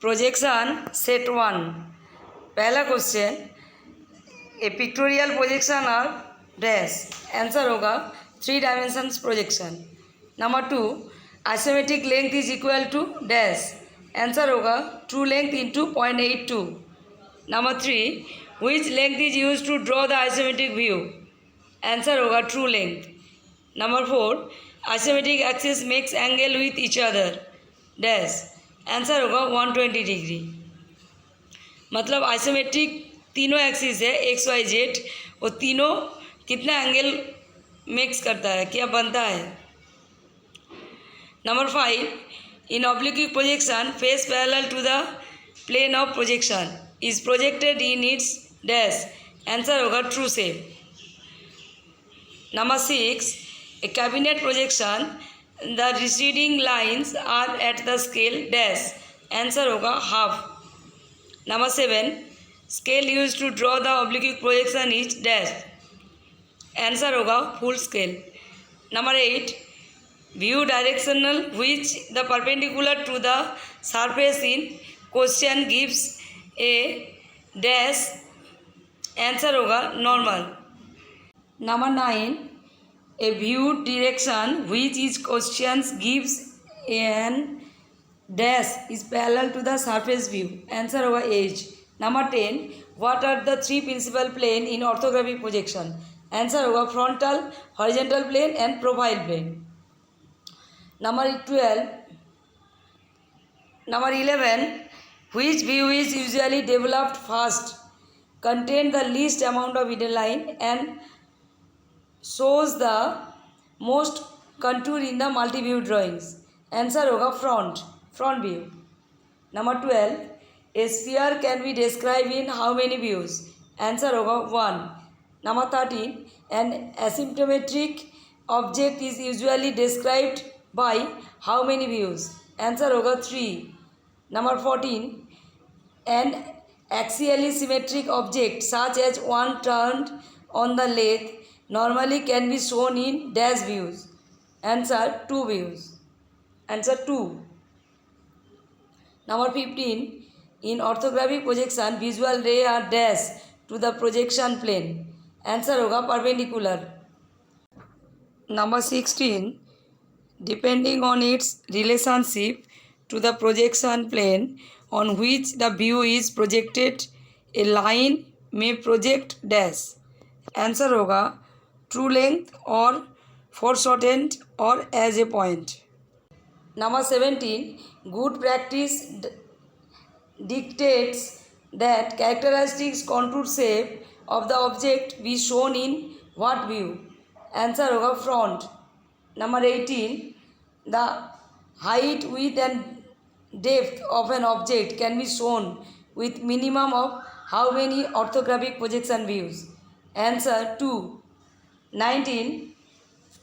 Projection set 1। पहला question, a pictorial projection of dash. Answer होगा 3 dimensions projection. Number 2, isometric length is equal to dash. Answer होगा true length into 0.82। Number 3, which length is use to draw the isometric view. Answer होगा true length. Number 4, isometric axis makes angle with each other dash. Answer होगा 120 degree. मतलब isometric तीनों axis है x Y Z, वो तीनों कितना angle makes करता है, क्या बनता है। Number 5, in oblique projection face parallel to the plane of projection is projected in its dash. Answer होगा true shape. Number 6, a cabinet projection the receding lines are at the scale dash. Answer होगा half. Number 7, scale use to draw the oblique projection is dash. Answer होगा full scale. Number 8, view directional which the perpendicular to the surface in question gives A dash. Answer होगा normal. Number 9, a view direction which is questions gives an dash is parallel to the surface view। Answer होगा edge। Number 10, what are the 3 principal plane in orthographic projection। Answer होगा frontal, horizontal plane and profile plane। Number 11, which view is usually developed first, contain the least amount of hidden line and shows the most contour in the multi-view drawings। Answer होगा front view। Number 12, a sphere can be described in how many views। Answer होगा 1। Number 13, an asymptotic object is usually described by how many views। Answer होगा 3। Number 14, an axially symmetric object such as one turned on the lathe normally can be shown in dash views। Answer 2 views। Answer 2। Number 15, in orthographic projection visual ray are dash to the projection plane। Answer होगा perpendicular। Number 16, depending on its relationship to the projection plane on which the view is projected a line may project dash। Answer होगा true length or foreshortened or as a point। Number 17, good practice dictates that characteristics contour shape of the object be shown in what view। Answer होगा front। Number 18, the height, width and depth of an object can be shown with minimum of how many orthographic projection views। Answer 2। 19,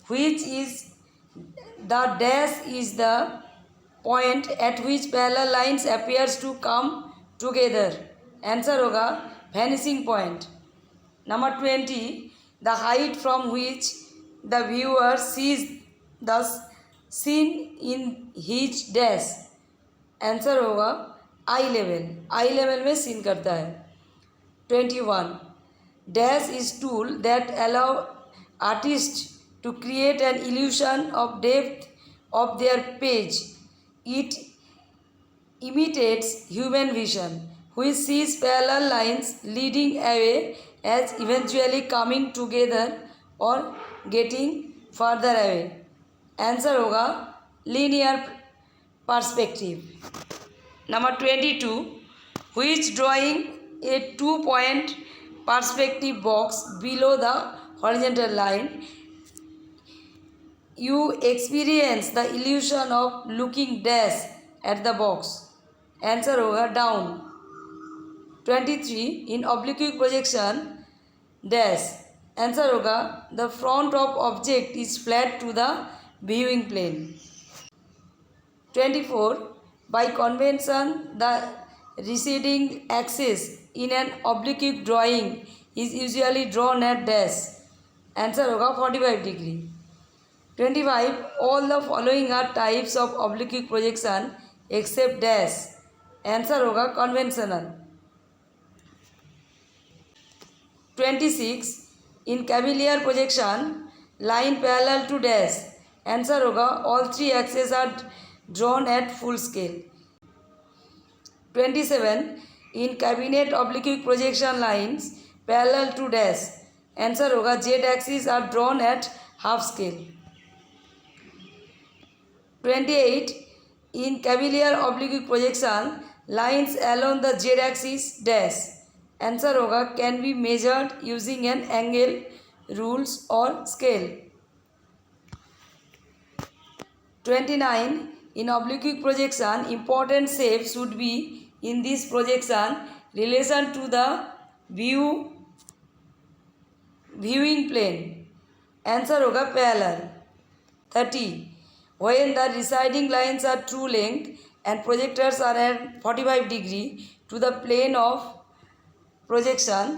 which is the dash is the point at which parallel lines appears to come together। Answer होगा vanishing point। Number 20, the height from which the viewer sees the scene in his dash। Answer होगा eye level। eye level में scene करता है। 21, dash is tool that allow artists to create an illusion of depth of their page। It imitates human vision which sees parallel lines leading away as eventually coming together or getting further away। Answer होगा linear perspective। Number 22, which drawing a 2-point perspective box below the horizontal line you experience the illusion of looking dash at the box। Answer होगा down। 23, in oblique projection dash। Answer होगा the front of object is flat to the viewing plane। 24, by convention the receding axis in an oblique drawing is usually drawn at dash। Answer होगा 45 degree. 25, all the following are types of oblique projection except dash। Answer होगा conventional. 26 in cavalier projection line parallel to dash, answer होगा all three axes are drawn at full scale. 27 in cabinet oblique projection lines parallel to dash, answer होगा z axis are drawn at half scale. 28 in cavalier oblique projection lines along the z axis dash, answer होगा can be measured using an angle rules or scale। 29 in oblique projection important shape should be in this projection relation to the viewing plane, answer होगा parallel। 30 when the residing lines are true length and projectors are at 45 degree to the plane of projection,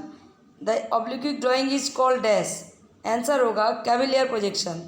the oblique drawing is called dash, answer होगा cavalier projection।